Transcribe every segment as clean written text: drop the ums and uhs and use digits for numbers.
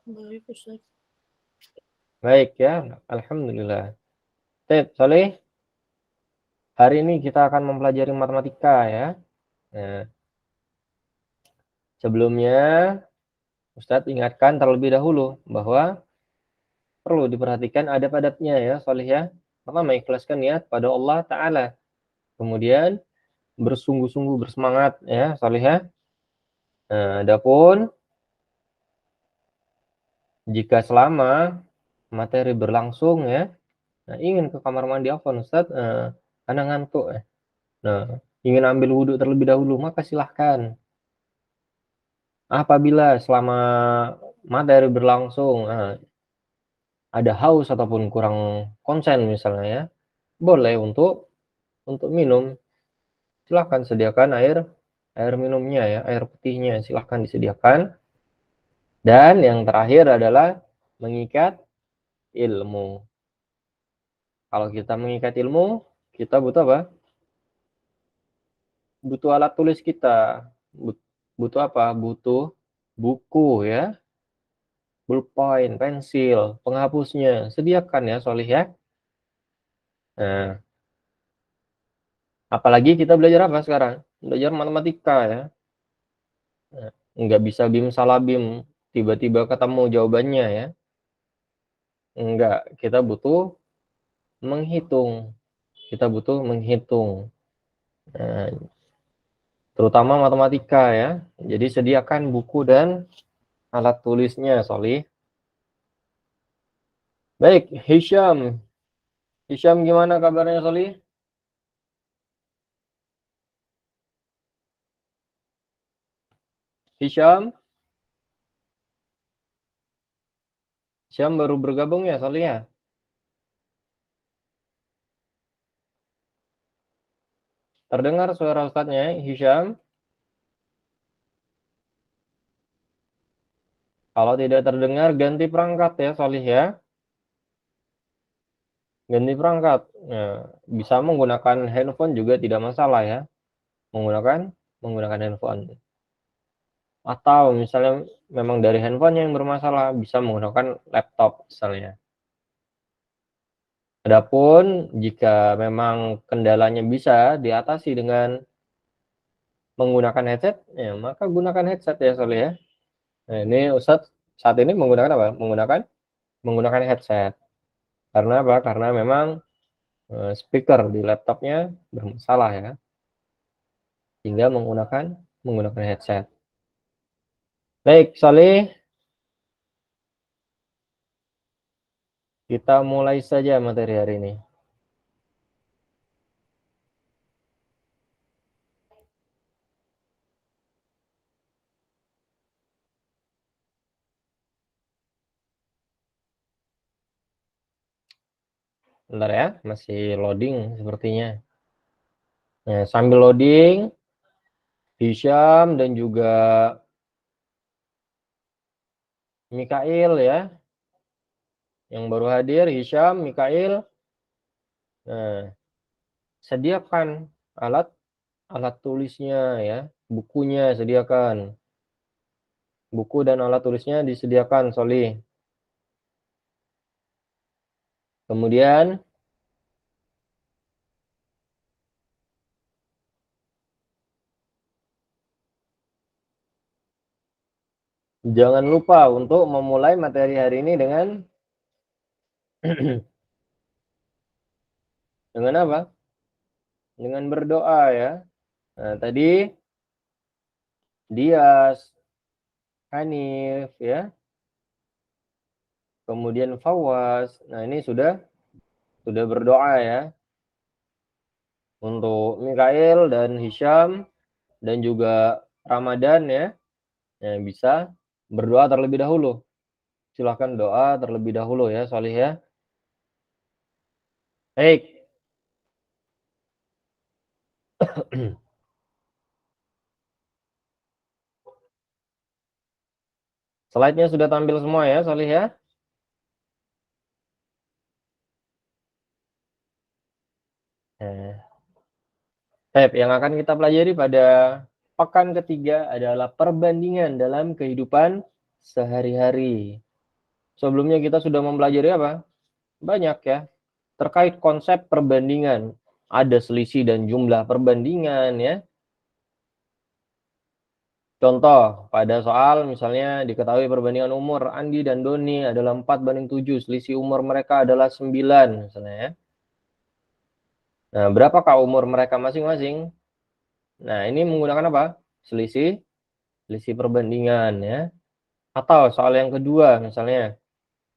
Baik, Ustaz. Baik ya, alhamdulillah. Baik, Soleh, hari ini kita akan mempelajari matematika ya. Nah, sebelumnya Ustadz ingatkan terlebih dahulu bahwa perlu diperhatikan adab-adabnya ya, Soleh ya. Pertama, ikhlaskan niat pada Allah Ta'ala. Kemudian bersungguh-sungguh bersemangat ya, Soleh ya. Nah, adapun jika selama materi berlangsung ya, nah, ingin ke kamar mandi afwan Ustadz, karena ngantuk ya. Nah, ingin ambil wudhu terlebih dahulu, maka silahkan. Apabila selama materi berlangsung ada haus ataupun kurang konsen misalnya ya, boleh untuk minum. Silahkan sediakan air minumnya ya, air putihnya silahkan disediakan. Dan yang terakhir adalah mengikat ilmu. Kalau kita mengikat ilmu, kita butuh apa? Butuh alat tulis kita. Butuh apa? Butuh buku ya, ballpoint, pensil, penghapusnya. Sediakan ya, Solih ya. Nah, apalagi kita belajar apa sekarang? Belajar matematika ya. Nah, nggak bisa bim salah bim, tiba-tiba ketemu jawabannya ya. Enggak, kita butuh menghitung. Kita butuh menghitung. Nah, terutama matematika ya. Jadi sediakan buku dan alat tulisnya, Solih. Baik, Hisham. Hisham gimana kabarnya, Solih? Hisham? Hisham baru bergabung ya, Solih ya? Terdengar suara Ustadznya, Hisham? Kalau tidak terdengar, ganti perangkat ya, Solih ya. Ganti perangkat. Nah, bisa menggunakan handphone juga tidak masalah ya. Menggunakan handphone. Atau misalnya memang dari handphone yang bermasalah, bisa menggunakan laptop misalnya. Adapun jika memang kendalanya bisa diatasi dengan menggunakan headset, ya maka gunakan headset ya, Soleh ya. Nah, ini Ustadz saat ini menggunakan apa? Menggunakan headset. Karena apa? Karena memang speaker di laptopnya bermasalah ya, sehingga menggunakan headset. Baik, Soleh, kita mulai saja materi hari ini. Bentar ya, masih loading sepertinya. Nah, sambil loading, Hisham dan juga Mikail ya, yang baru hadir, Hisham, Mikail. Nah, sediakan alat alat tulisnya ya, bukunya sediakan. Buku dan alat tulisnya disediakan, Solih. Kemudian jangan lupa untuk memulai materi hari ini dengan dengan apa? Dengan berdoa ya. Nah, tadi Dias, Hanif ya, kemudian Fawaz. Nah, ini sudah berdoa ya. Untuk Mikail dan Hisham dan juga Ramadan ya. Yang bisa berdoa terlebih dahulu. Silahkan doa terlebih dahulu ya, Solih ya. Baik. Slide-nya sudah tampil semua ya, Solih ya. Yang akan kita pelajari pada pekan ketiga adalah perbandingan dalam kehidupan sehari-hari. Sebelumnya kita sudah mempelajari apa? Banyak ya. Terkait konsep perbandingan. Ada selisih dan jumlah perbandingan ya. Contoh, pada soal misalnya diketahui perbandingan umur Andi dan Doni adalah 4:7, selisih umur mereka adalah 9 misalnya ya. Nah, berapakah umur mereka masing-masing? Nah, ini menggunakan apa? Selisih perbandingan ya. Atau soal yang kedua misalnya,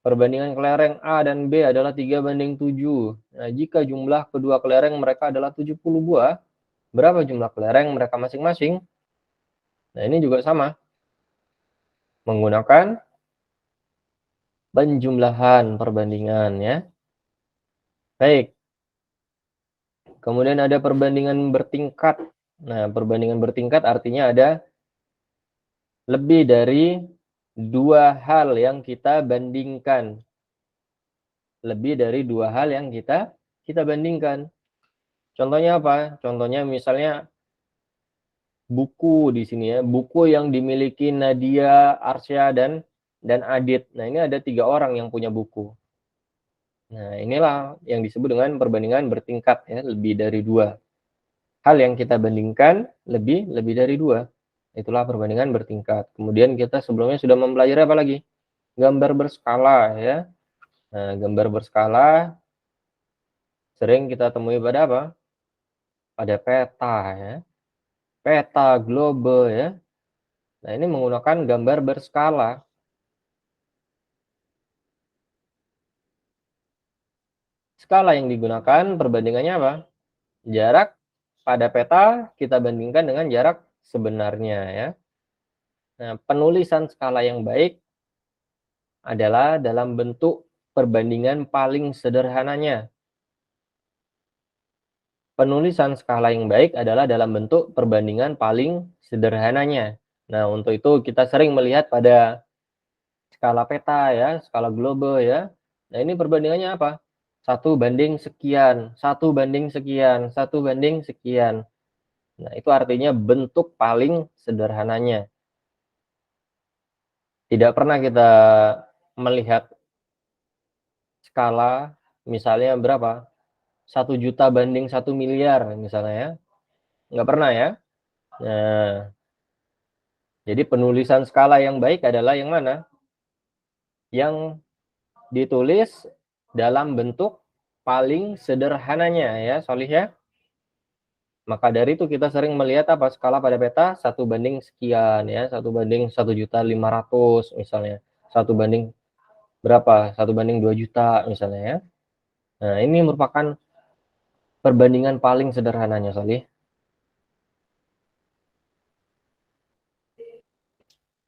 perbandingan kelereng A dan B adalah 3:7. Nah, jika jumlah kedua kelereng mereka adalah 70 buah, berapa jumlah kelereng mereka masing-masing? Nah, ini juga sama. Menggunakan penjumlahan perbandingan ya. Baik. Kemudian ada perbandingan bertingkat. Nah, perbandingan bertingkat artinya ada lebih dari dua hal yang kita bandingkan. Lebih dari dua hal yang kita bandingkan. Contohnya apa? Contohnya misalnya buku di sini ya, buku yang dimiliki Nadia, Arsya dan Adit. Nah, ini ada 3 orang yang punya buku. Nah, inilah yang disebut dengan perbandingan bertingkat ya, lebih dari 2 hal yang kita bandingkan lebih dari 2. Itulah perbandingan bertingkat. Kemudian kita sebelumnya sudah mempelajari apa lagi? Gambar berskala ya. Nah, gambar berskala sering kita temui pada apa? Pada peta ya. Peta, globe ya. Nah, ini menggunakan gambar berskala. Skala yang digunakan perbandingannya apa? Jarak pada peta kita bandingkan dengan jarak sebenarnya ya. Nah, penulisan skala yang baik adalah dalam bentuk perbandingan paling sederhananya. Penulisan skala yang baik adalah dalam bentuk perbandingan paling sederhananya. Nah, untuk itu kita sering melihat pada skala peta ya, skala globe ya. Nah, ini perbandingannya apa? 1:sekian, 1:sekian, 1:sekian. Nah, itu artinya bentuk paling sederhananya. Tidak pernah kita melihat skala misalnya berapa? 1 juta banding 1 miliar misalnya ya. Nggak pernah ya. Nah, jadi penulisan skala yang baik adalah yang mana? Yang ditulis dalam bentuk paling sederhananya ya, Solih ya. Maka dari itu kita sering melihat apa? Skala pada peta 1:sekian ya, 1:1.500.000 misalnya. 1 banding berapa? 1:2 juta misalnya ya. Nah, ini merupakan perbandingan paling sederhananya, Solih.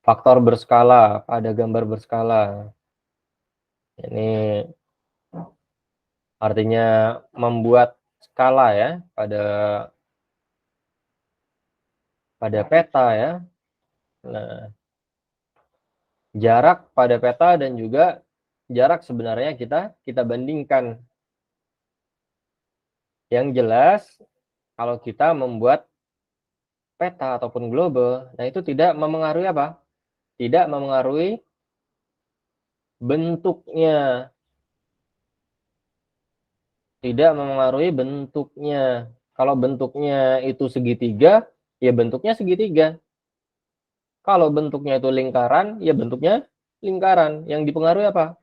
Faktor berskala pada gambar berskala. Ini artinya membuat skala ya pada peta ya. Nah, jarak pada peta dan juga jarak sebenarnya kita bandingkan. Yang jelas kalau kita membuat peta ataupun globe, nah itu tidak memengaruhi apa? Tidak memengaruhi bentuknya. Tidak memengaruhi bentuknya. Kalau bentuknya itu segitiga, ya bentuknya segitiga. Kalau bentuknya itu lingkaran, ya bentuknya lingkaran. Yang dipengaruhi apa?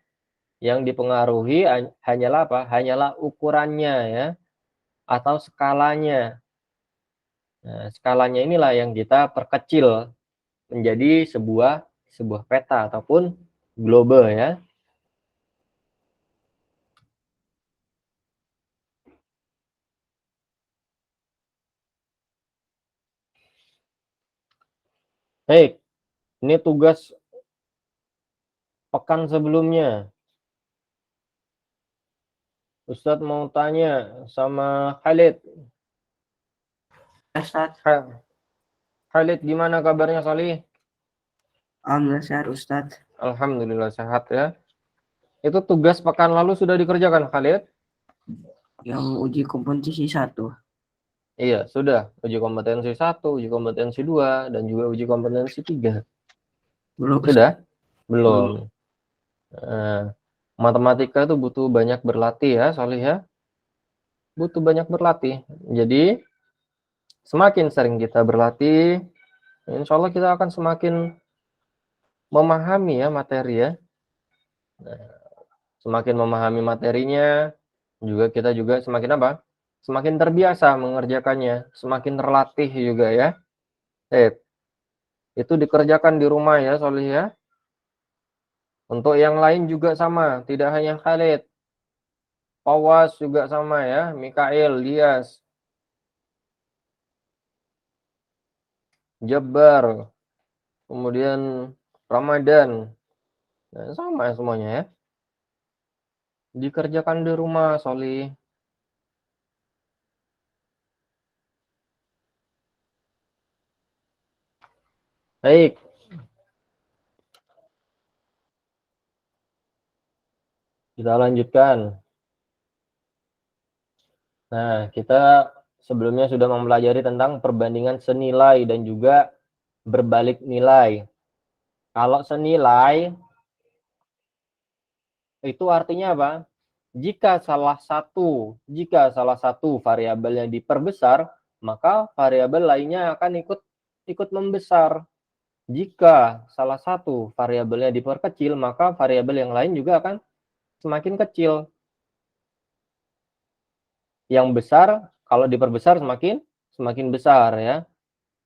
Yang dipengaruhi hanyalah apa? Hanyalah ukurannya ya, atau skalanya. Nah, skalanya inilah yang kita perkecil menjadi sebuah peta ataupun globe ya. Baik, ini tugas pekan sebelumnya. Ustadz mau tanya sama Khalid. Ustadz. Khalid, gimana kabarnya Salih? Alhamdulillah sehat Ustadz. Alhamdulillah sehat ya. Itu tugas pekan lalu sudah dikerjakan Khalid? Yang uji kompetensi 1. Iya, sudah. Uji kompetensi 1, uji kompetensi 2, dan juga uji kompetensi 3. Belum Sudah? Belum. Matematika itu butuh banyak berlatih ya, Solih ya. Butuh banyak berlatih. Jadi, semakin sering kita berlatih, insya Allah kita akan semakin memahami ya materi ya. Semakin memahami materinya, kita juga semakin apa? Semakin terbiasa mengerjakannya, semakin terlatih juga ya. Itu dikerjakan di rumah ya, Solih ya. Untuk yang lain juga sama, tidak hanya Khalid. Pawas juga sama ya, Mikail, Dias, Jabbar, kemudian Ramadan. Nah, sama semuanya ya. Dikerjakan di rumah, Solih. Baik. Kita lanjutkan. Nah, kita sebelumnya sudah mempelajari tentang perbandingan senilai dan juga berbalik nilai. Kalau senilai, itu artinya apa? Jika salah satu variabelnya diperbesar, maka variabel lainnya akan ikut membesar. Jika salah satu variabelnya diperkecil, maka variabel yang lain juga akan semakin kecil. Yang besar kalau diperbesar semakin besar ya.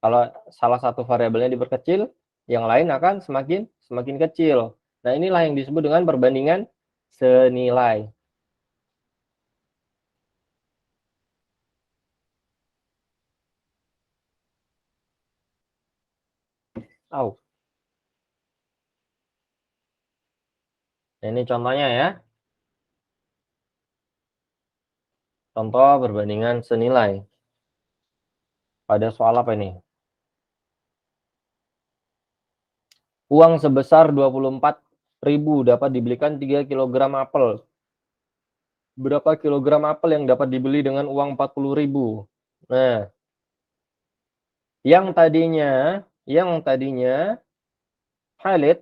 Kalau salah satu variabelnya diperkecil, yang lain akan semakin kecil. Nah, inilah yang disebut dengan perbandingan senilai. Nah, ini contohnya ya. Contoh perbandingan senilai. Pada soal apa ini? Uang sebesar 24.000 dapat dibelikan 3 kg apel. Berapa kilogram apel yang dapat dibeli dengan uang 40.000? Nah, yang tadinya Khalid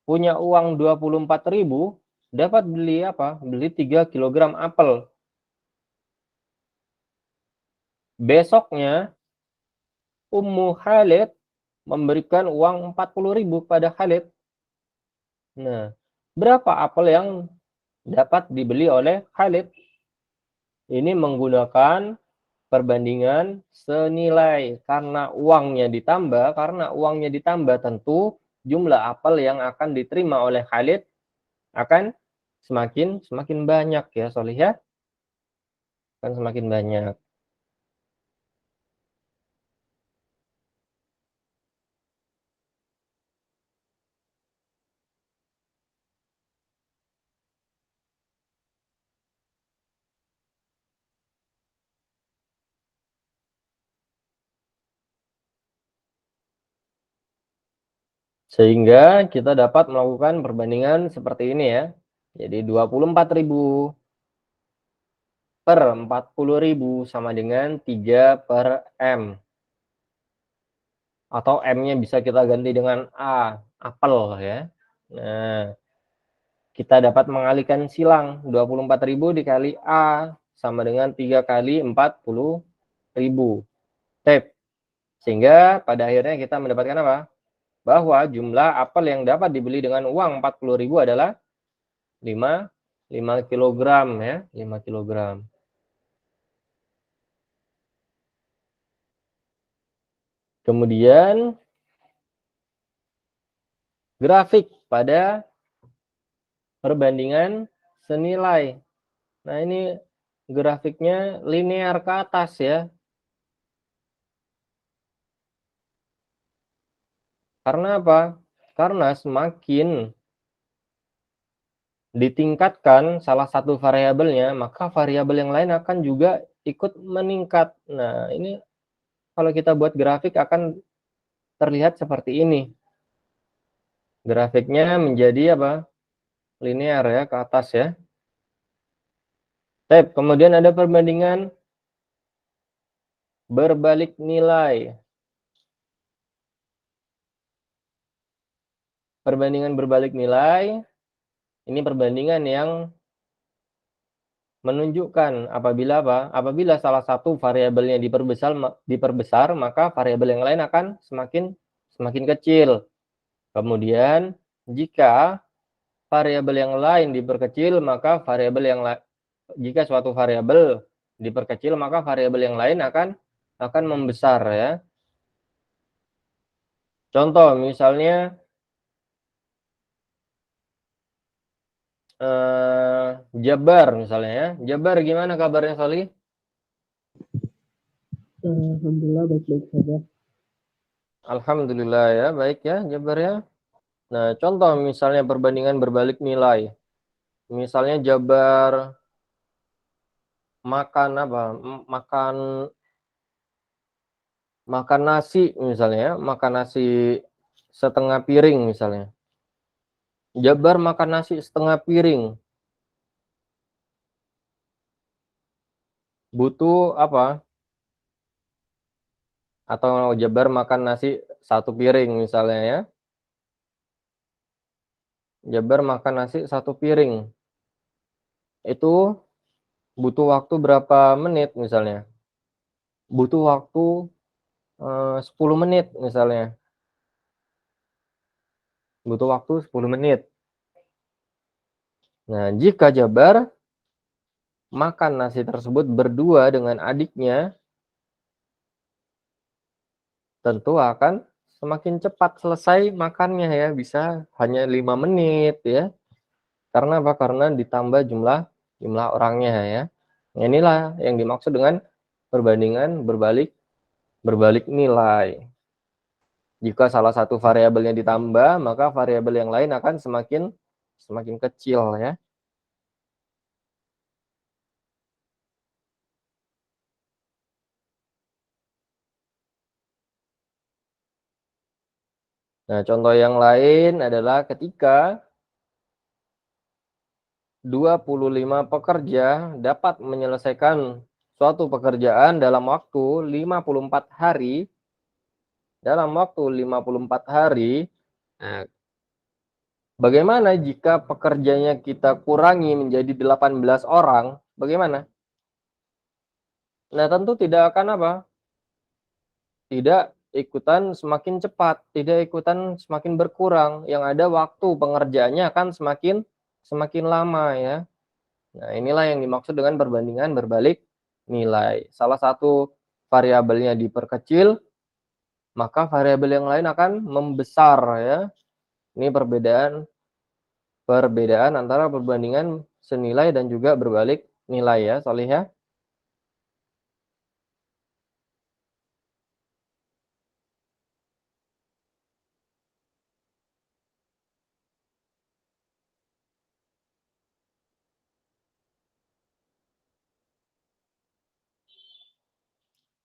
punya uang 24.000 dapat beli apa? Beli 3 kg apel. Besoknya Ummu Khalid memberikan uang 40.000 pada Khalid. Nah, berapa apel yang dapat dibeli oleh Khalid? Ini menggunakan perbandingan senilai karena uangnya ditambah tentu jumlah apel yang akan diterima oleh Khalid akan semakin banyak ya, Solih ya. Akan semakin banyak. Sehingga kita dapat melakukan perbandingan seperti ini ya. Jadi 24.000 per 40.000 sama dengan 3 per M. Atau M-nya bisa kita ganti dengan A, apel ya. Nah, kita dapat mengalihkan silang. 24.000 dikali A sama dengan 3 kali 40.000. Sehingga pada akhirnya kita mendapatkan apa? Bahwa jumlah apel yang dapat dibeli dengan uang 40.000 adalah 5 kilogram ya, 5 kilogram. Kemudian grafik pada perbandingan senilai. Nah, ini grafiknya linear ke atas ya. Karena apa? Karena semakin ditingkatkan salah satu variabelnya, maka variabel yang lain akan juga ikut meningkat. Nah, ini kalau kita buat grafik akan terlihat seperti ini. Grafiknya menjadi apa? Linear ya, ke atas ya. Kemudian ada perbandingan berbalik nilai. Perbandingan berbalik nilai, ini perbandingan yang menunjukkan apabila apa? Apabila salah satu variabelnya diperbesar, maka variabel yang lain akan semakin kecil. Kemudian jika variabel yang lain diperkecil, maka jika suatu variabel diperkecil, maka variabel yang lain akan membesar ya. Contoh misalnya Jabar misalnya ya. Jabar gimana kabarnya Soli? Alhamdulillah baik-baik saja. Alhamdulillah ya, baik ya Jabar ya. Nah, contoh misalnya perbandingan berbalik nilai. Misalnya Jabar makan apa? Makan nasi misalnya ya, makan nasi setengah piring misalnya. Jabar makan nasi setengah piring. Butuh apa? Atau Jabar makan nasi satu piring misalnya ya. Jabar makan nasi satu piring. Itu butuh waktu berapa menit misalnya? Butuh waktu 10 menit misalnya. Butuh waktu 10 menit. Nah, jika Jabar makan nasi tersebut berdua dengan adiknya, tentu akan semakin cepat selesai makannya ya, bisa hanya 5 menit ya. Karena apa? Karena ditambah jumlah orangnya ya. Nah, inilah yang dimaksud dengan perbandingan berbalik nilai. Jika salah satu variabelnya ditambah, maka variabel yang lain akan semakin kecil ya. Nah, contoh yang lain adalah ketika 25 pekerja dapat menyelesaikan suatu pekerjaan dalam waktu 54 hari. Dalam waktu 54 hari, nah, bagaimana jika pekerjanya kita kurangi menjadi 18 orang? Bagaimana? Nah, tentu tidak akan apa? Tidak ikutan semakin cepat, tidak ikutan semakin berkurang. Yang ada waktu pengerjaannya akan semakin lama ya. Nah, inilah yang dimaksud dengan perbandingan berbalik nilai. Salah satu variabelnya diperkecil, maka variabel yang lain akan membesar ya. Ini perbedaan antara perbandingan senilai dan juga berbalik nilai ya, Solih ya.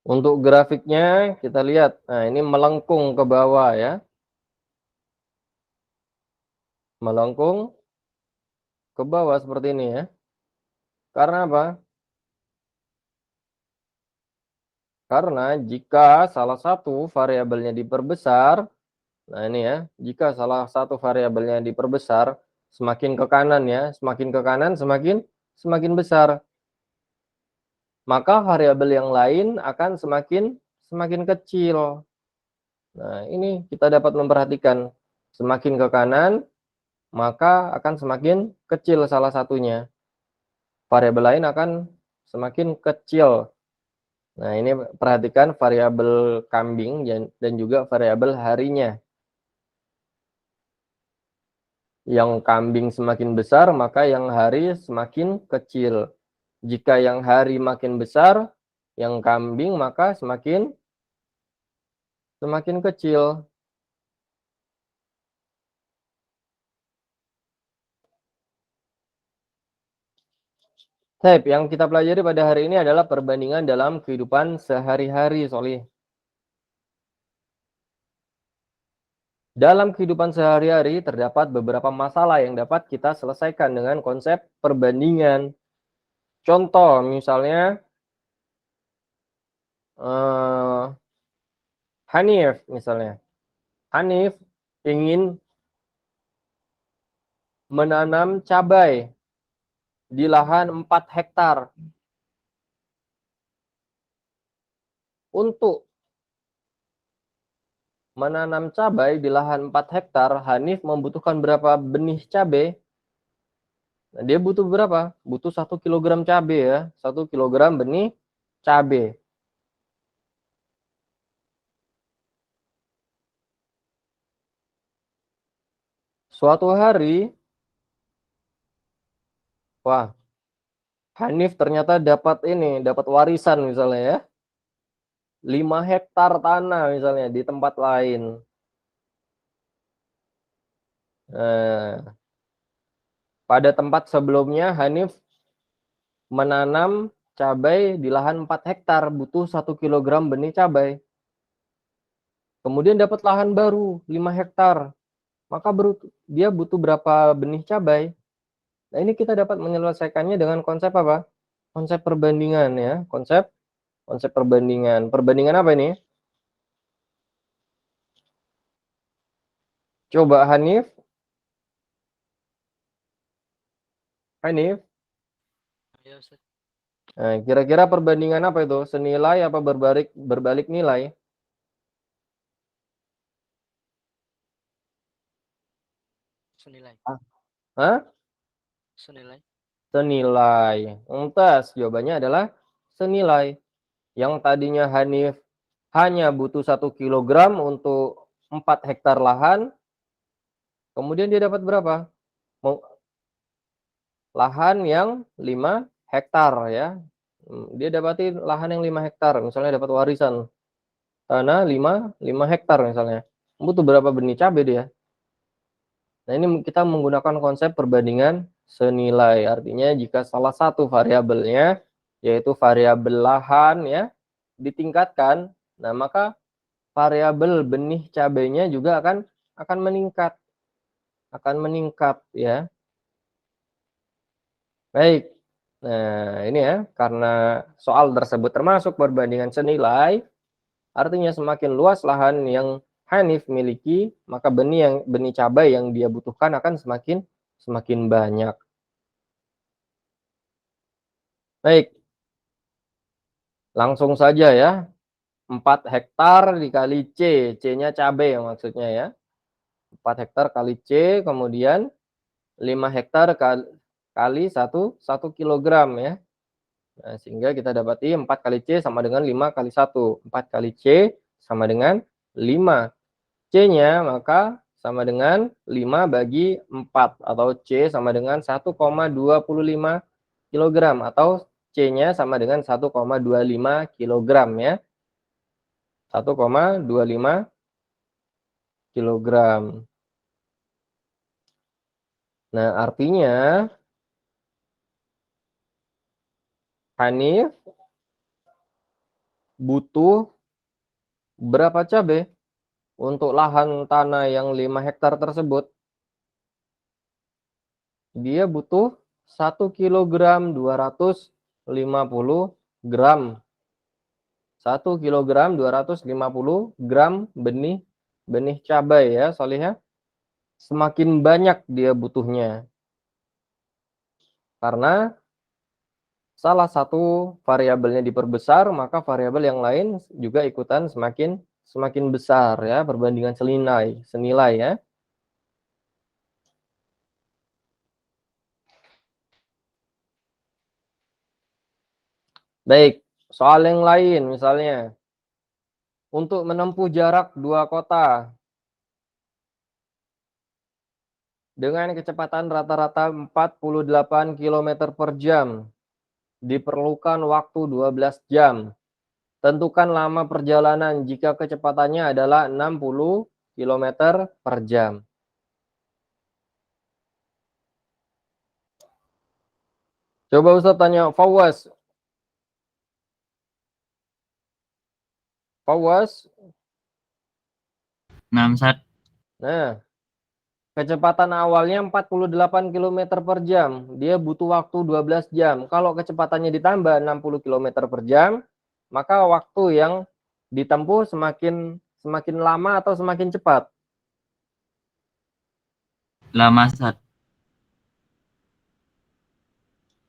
Untuk grafiknya kita lihat. Nah, ini melengkung ke bawah ya. Melengkung ke bawah seperti ini ya. Karena apa? Karena jika salah satu variabelnya diperbesar, nah ini ya, jika salah satu variabelnya diperbesar, semakin ke kanan ya, semakin ke kanan semakin besar. Maka variabel yang lain akan semakin kecil. Nah, ini kita dapat memperhatikan semakin ke kanan, maka akan semakin kecil salah satunya. Variabel lain akan semakin kecil. Nah, ini perhatikan variabel kambing dan juga variabel harinya. Yang kambing semakin besar, maka yang hari semakin kecil. Jika yang hari makin besar, yang kambing maka semakin kecil. Baik, yang kita pelajari pada hari ini adalah perbandingan dalam kehidupan sehari-hari, Solih. Dalam kehidupan sehari-hari terdapat beberapa masalah yang dapat kita selesaikan dengan konsep perbandingan. Contoh, misalnya eh, Hanif misalnya. Hanif ingin menanam cabai di lahan 4 hektar. Untuk menanam cabai di lahan 4 hektar, Hanif membutuhkan berapa benih cabai? Nah, dia butuh berapa? Butuh 1 kilogram cabai ya. 1 kilogram benih cabai. Suatu hari, wah, Hanif ternyata dapat warisan misalnya ya. 5 hektar tanah misalnya di tempat lain. Pada tempat sebelumnya Hanif menanam cabai di lahan 4 hektar, butuh 1 kilogram benih cabai. Kemudian dapat lahan baru 5 hektar, maka dia butuh berapa benih cabai? Nah, ini kita dapat menyelesaikannya dengan konsep apa? Konsep perbandingan ya, konsep perbandingan. Perbandingan apa ini? Coba Hanif. Ya, Ustaz. Nah, kira-kira perbandingan apa itu? Senilai apa berbalik nilai? Senilai. Hah? Senilai. Senilai. Lantas jawabannya adalah senilai. Yang tadinya Hanif hanya butuh 1 kilogram untuk 4 hektar lahan, kemudian dia dapat berapa? Lahan yang 5 hektar ya. Dia dapati lahan yang 5 hektar, misalnya dapat warisan tanah 5 hektar misalnya. Butuh berapa benih cabai dia? Nah, ini kita menggunakan konsep perbandingan senilai. Artinya jika salah satu variabelnya, yaitu variabel lahan ya, ditingkatkan, nah maka variabel benih cabainya juga akan meningkat. Ya. Baik. Nah, ini ya, karena soal tersebut termasuk perbandingan senilai, artinya semakin luas lahan yang Hanif miliki, maka benih cabai yang dia butuhkan akan semakin banyak. Baik. Langsung saja ya. 4 hektar dikali C, C-nya cabai maksudnya ya. 4 hektar kali C, kemudian 5 hektar kali 1 kilogram ya. Nah, sehingga kita dapati 4 kali C sama dengan 5 kali 1. 4 kali C sama dengan 5. C-nya maka sama dengan 5 bagi 4 atau C sama dengan 1,25 kilogram atau C-nya sama dengan 1,25 kilogram ya. 1,25 kilogram. Nah, artinya Hanif butuh berapa cabai untuk lahan tanah yang 5 hektar tersebut? Dia butuh 1 kilogram 250 gram. 1 kilogram 250 gram benih cabai ya, Solihah. Semakin banyak dia butuhnya. Karena salah satu variabelnya diperbesar, maka variabel yang lain juga ikutan semakin besar ya, perbandingan senilai ya. Baik, soal yang lain misalnya. Untuk menempuh jarak 2 kota dengan kecepatan rata-rata 48 km per jam, diperlukan waktu 12 jam. Tentukan lama perjalanan jika kecepatannya adalah 60 km per jam. Coba Ustaz tanya Fawaz. Nah, Ustaz. Nah, kecepatan awalnya 48 km per jam. Dia butuh waktu 12 jam. Kalau kecepatannya ditambah 60 km per jam, maka waktu yang ditempuh semakin lama atau semakin cepat? Lama, Ustaz.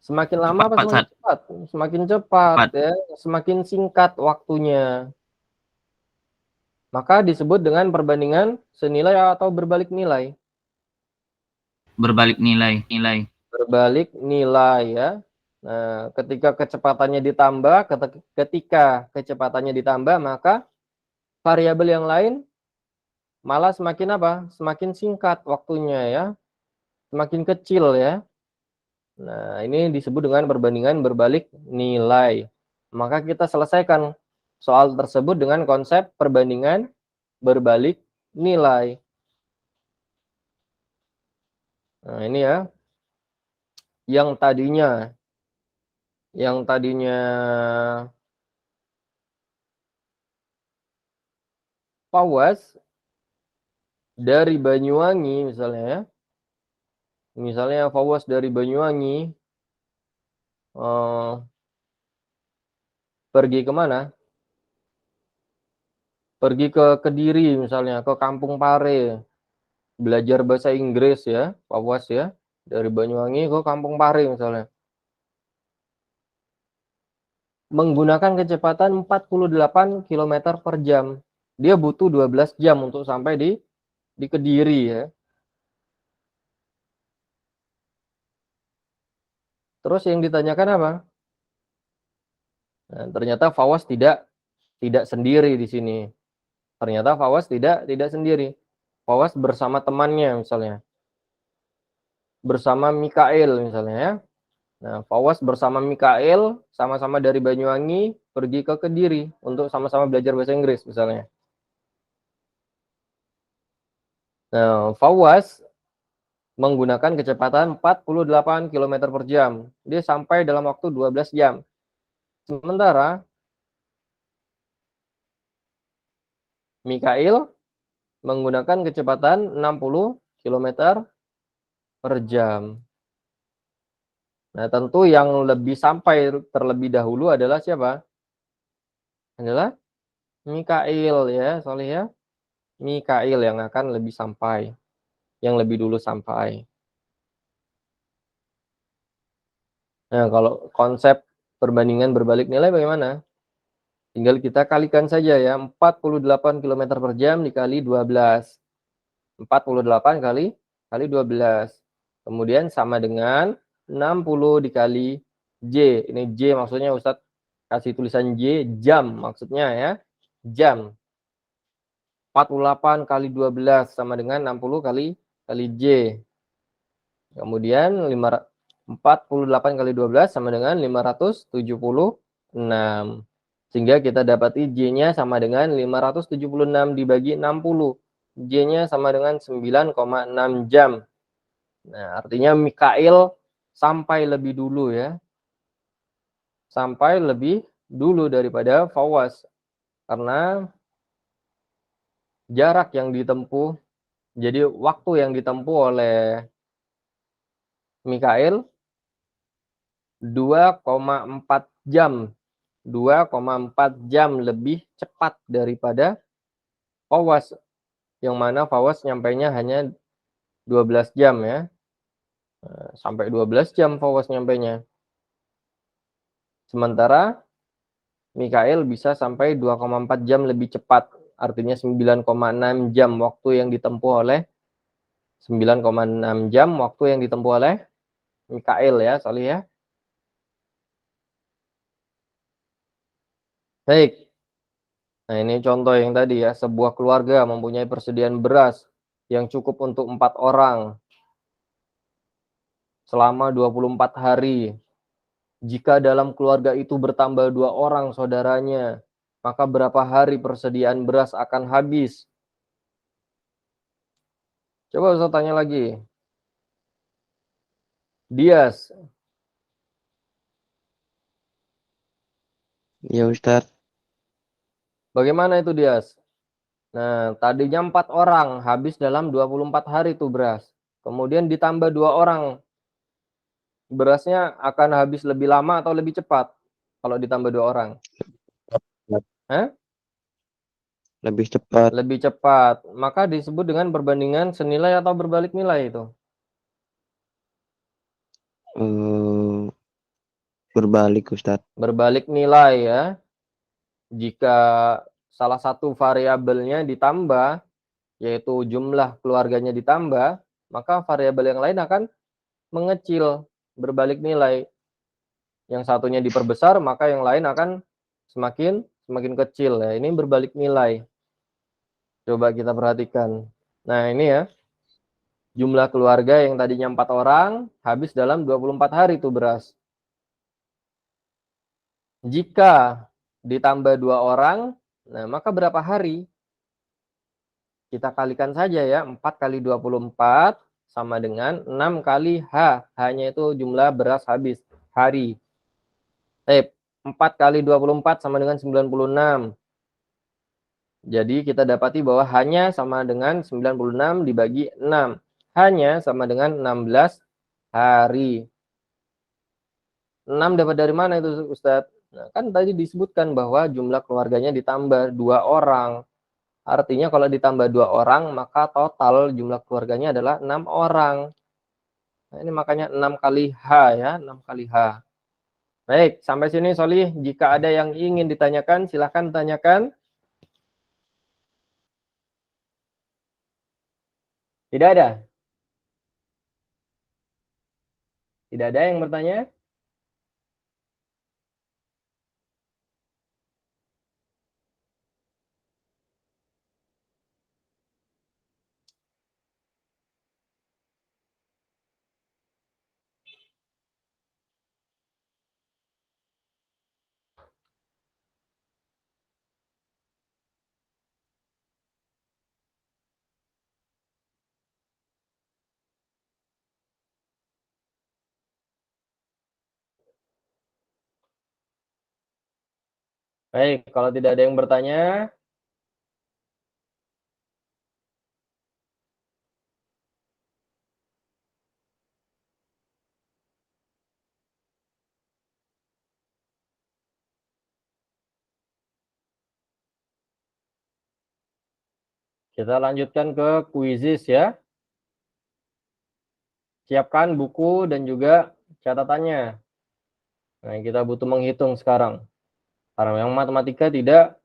Semakin lama apa semakin cepat? Semakin cepat ya, semakin singkat waktunya. Maka disebut dengan perbandingan senilai atau berbalik nilai. Berbalik nilai. Berbalik nilai ya. Nah, ketika kecepatannya ditambah, maka variabel yang lain malah semakin apa? Semakin singkat waktunya ya. Semakin kecil ya. Nah, ini disebut dengan perbandingan berbalik nilai. Maka kita selesaikan soal tersebut dengan konsep perbandingan berbalik nilai. Nah, ini ya. Yang tadinya Fawaz dari Banyuwangi misalnya ya. Misalnya Fawaz dari Banyuwangi pergi kemana? Pergi ke Kediri misalnya, ke Kampung Pare. Belajar bahasa Inggris ya, Fawaz ya. Dari Banyuwangi ke Kampung Pare misalnya. Menggunakan kecepatan 48 km per jam. Dia butuh 12 jam untuk sampai di Kediri ya. Terus yang ditanyakan apa? Nah, ternyata Fawaz tidak sendiri di sini. Ternyata Fawaz tidak sendiri. Fawaz bersama temannya misalnya. Bersama Mikael misalnya ya. Nah, Fawaz bersama Mikael sama-sama dari Banyuwangi pergi ke Kediri untuk sama-sama belajar bahasa Inggris misalnya. Nah, Fawaz menggunakan kecepatan 48 km per jam. Dia sampai dalam waktu 12 jam. Sementara Mikael menggunakan kecepatan 60 km per jam. Nah, tentu yang lebih sampai terlebih dahulu adalah siapa? Adalah Mikael ya, Soleh ya. Mikael yang akan lebih sampai. Yang lebih dulu sampai. Nah, kalau konsep perbandingan berbalik nilai bagaimana? Tinggal kita kalikan saja ya, 48 km per jam dikali 12. 48 kali 12. Kemudian sama dengan 60 dikali J. Ini J maksudnya Ustadz kasih tulisan J, jam maksudnya ya. Jam. 48 kali 12 sama dengan 60 kali J. Kemudian 48 kali 12 sama dengan 576. Sehingga kita dapati J-nya sama dengan 576 dibagi 60. J-nya sama dengan 9,6 jam. Nah, artinya Mikael sampai lebih dulu ya. Sampai lebih dulu daripada Fawaz. Karena jarak yang ditempuh, jadi waktu yang ditempuh oleh Mikael 2,4 jam. 2,4 jam lebih cepat daripada Fawaz. Yang mana Fawaz nyampainya hanya 12 jam ya. Sampai 12 jam Fawaz nyampainya. Sementara Mikael bisa sampai 2,4 jam lebih cepat. Artinya 9,6 jam waktu yang ditempuh oleh 9,6 jam waktu yang ditempuh oleh Mikael ya, Salih ya. Baik. Nah, ini contoh yang tadi ya, sebuah keluarga mempunyai persediaan beras yang cukup untuk 4 orang selama 24 hari. Jika dalam keluarga itu bertambah 2 orang saudaranya, maka berapa hari persediaan beras akan habis? Coba Ustaz tanya lagi. Dias. Ya Ustaz. Bagaimana itu Dias? Nah, tadinya 4 orang, habis dalam 24 hari itu beras. Kemudian ditambah 2 orang. Berasnya akan habis lebih lama atau lebih cepat kalau ditambah 2 orang? Hah? Lebih cepat. Lebih cepat. Maka disebut dengan perbandingan senilai atau berbalik nilai itu. Berbalik Ustadz. Berbalik nilai ya. Jika salah satu variabelnya ditambah, yaitu jumlah keluarganya ditambah, maka variabel yang lain akan mengecil, berbalik nilai. Yang satunya diperbesar, maka yang lain akan semakin kecil ya. Ini berbalik nilai. Coba kita perhatikan. Nah, ini ya. Jumlah keluarga yang tadinya 4 orang habis dalam 24 hari itu beras. Jika ditambah 2 orang, nah maka berapa hari? Kita kalikan saja ya, 4 kali 24 sama dengan 6 kali H. H-nya itu jumlah beras habis, hari. 4 kali 24 sama dengan 96. Jadi kita dapati bahwa hanya sama dengan 96 dibagi 6. Hanya sama dengan 16 hari. 6 dapat dari mana itu Ustadz? Nah, kan tadi disebutkan bahwa jumlah keluarganya ditambah 2 orang. Artinya kalau ditambah 2 orang, maka total jumlah keluarganya adalah 6 orang. Nah, ini makanya 6 kali H ya, 6 kali H. Baik, sampai sini Solih. Jika ada yang ingin ditanyakan, silahkan tanyakan. Tidak ada? Tidak ada yang bertanya? Baik, kalau tidak ada yang bertanya, kita lanjutkan ke kuisis ya. Siapkan buku dan juga catatannya. Nah, kita butuh menghitung sekarang. Karena yang matematika tidak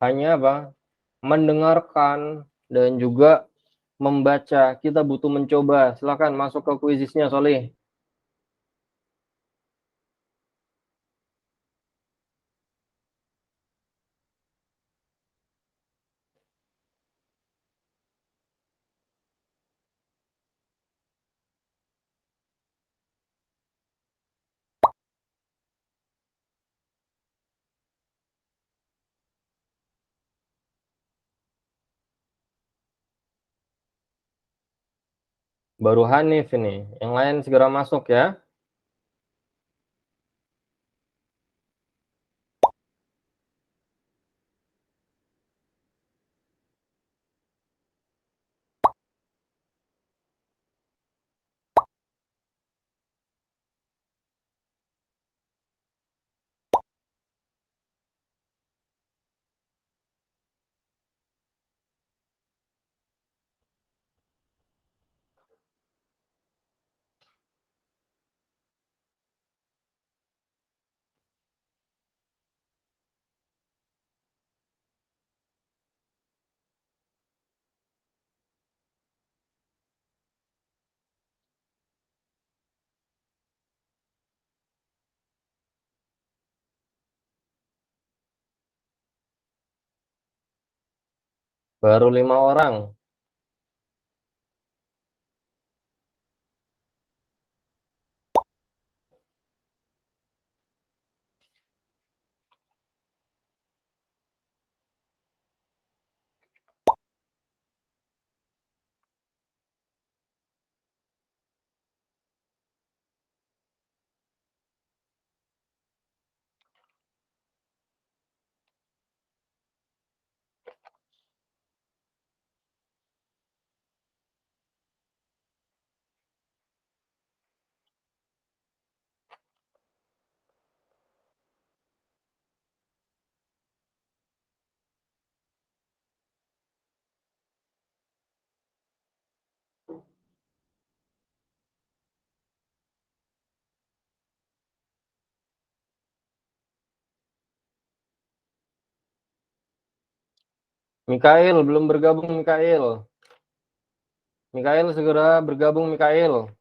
hanya apa? Mendengarkan dan juga membaca. Kita butuh mencoba. Silakan masuk ke kuisisnya, Solih. Baru Hanif ini. Yang lain segera masuk ya. Baru 5 orang. Mikael belum bergabung, Mikael. Mikael segera bergabung, Mikael.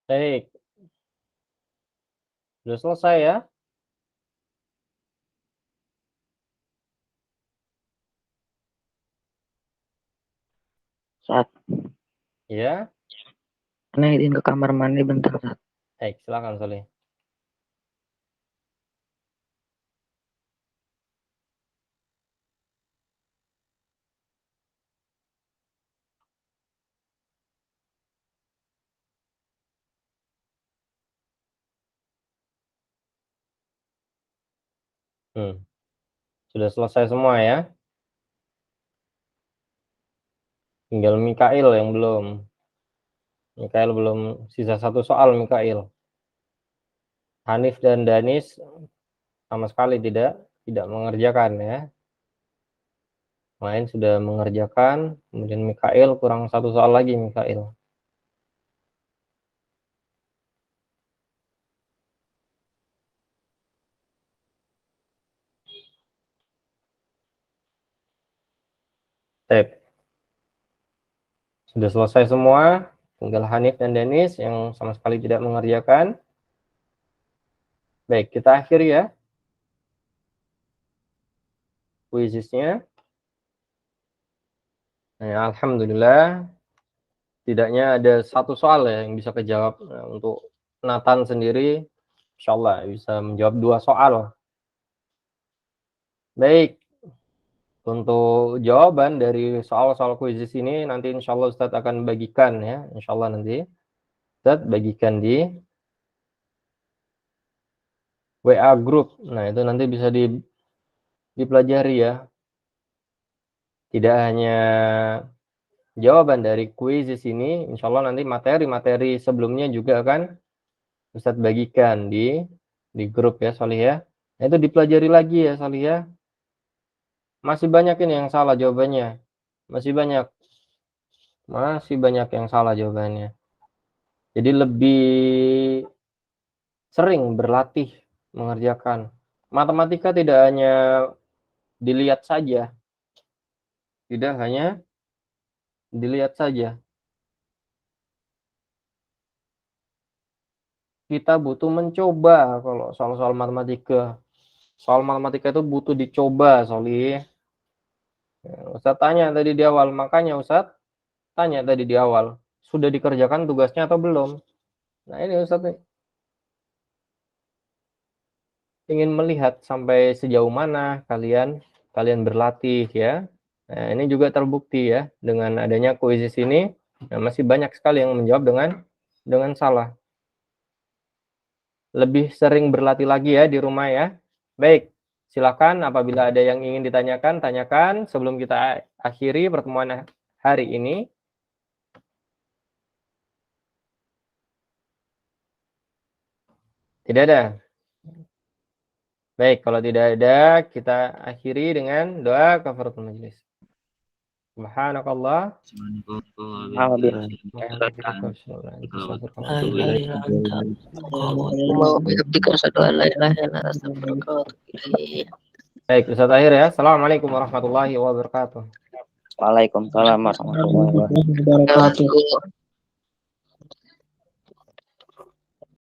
Baik. Sudah selesai ya? Saat Ya. Ana izin ke kamar mandi bentar, Saat. Baik, silakan Soleh. Sudah selesai semua ya? Tinggal Mikail yang belum. Mikail belum, sisa satu soal Mikail. Hanif dan Danis sama sekali tidak mengerjakan ya. Lain sudah mengerjakan, kemudian Mikail kurang satu soal lagi Mikail. Tep. Sudah selesai semua, tinggal Hanif dan Danis yang sama sekali tidak mengerjakan. Baik, kita akhiri ya kuisisnya. Nah, alhamdulillah tidaknya ada satu soal ya yang bisa kejawab. Nah, untuk Nathan sendiri insyaallah bisa menjawab 2 soal. Baik, untuk jawaban dari soal-soal kuisis ini nanti insyaallah Ustadz akan bagikan ya, insyaallah nanti Ustadz bagikan di WA group. Nah, itu nanti bisa dipelajari ya. Tidak hanya jawaban dari kuisis ini, insyaallah nanti materi-materi sebelumnya juga akan Ustadz bagikan di grup ya, Solih ya. Nah, itu dipelajari lagi ya, Solih ya. Masih banyak ini yang salah jawabannya. Masih banyak yang salah jawabannya. Jadi lebih sering berlatih mengerjakan. Matematika tidak hanya dilihat saja. Tidak hanya dilihat saja. Kita butuh mencoba kalau soal-soal matematika. Soal matematika itu butuh dicoba, Solih. Ustaz tanya tadi di awal, makanya Ustaz tanya tadi di awal, sudah dikerjakan tugasnya atau belum? Nah, ini Ustaz nih ingin melihat sampai sejauh mana kalian berlatih ya. Nah, ini juga terbukti ya dengan adanya kuisis ini. Nah, masih banyak sekali yang menjawab dengan salah. Lebih sering berlatih lagi ya di rumah ya. Baik, silakan apabila ada yang ingin ditanyakan, tanyakan sebelum kita akhiri pertemuan hari ini. Tidak ada. Baik, kalau tidak ada, kita akhiri dengan doa kafaratul majelis. Subhanakallah. Alhamdulillah. Baik, Ustaz akhir ya. Assalamualaikum warahmatullahi wabarakatuh. Waalaikumsalam warahmatullahi wabarakatuh.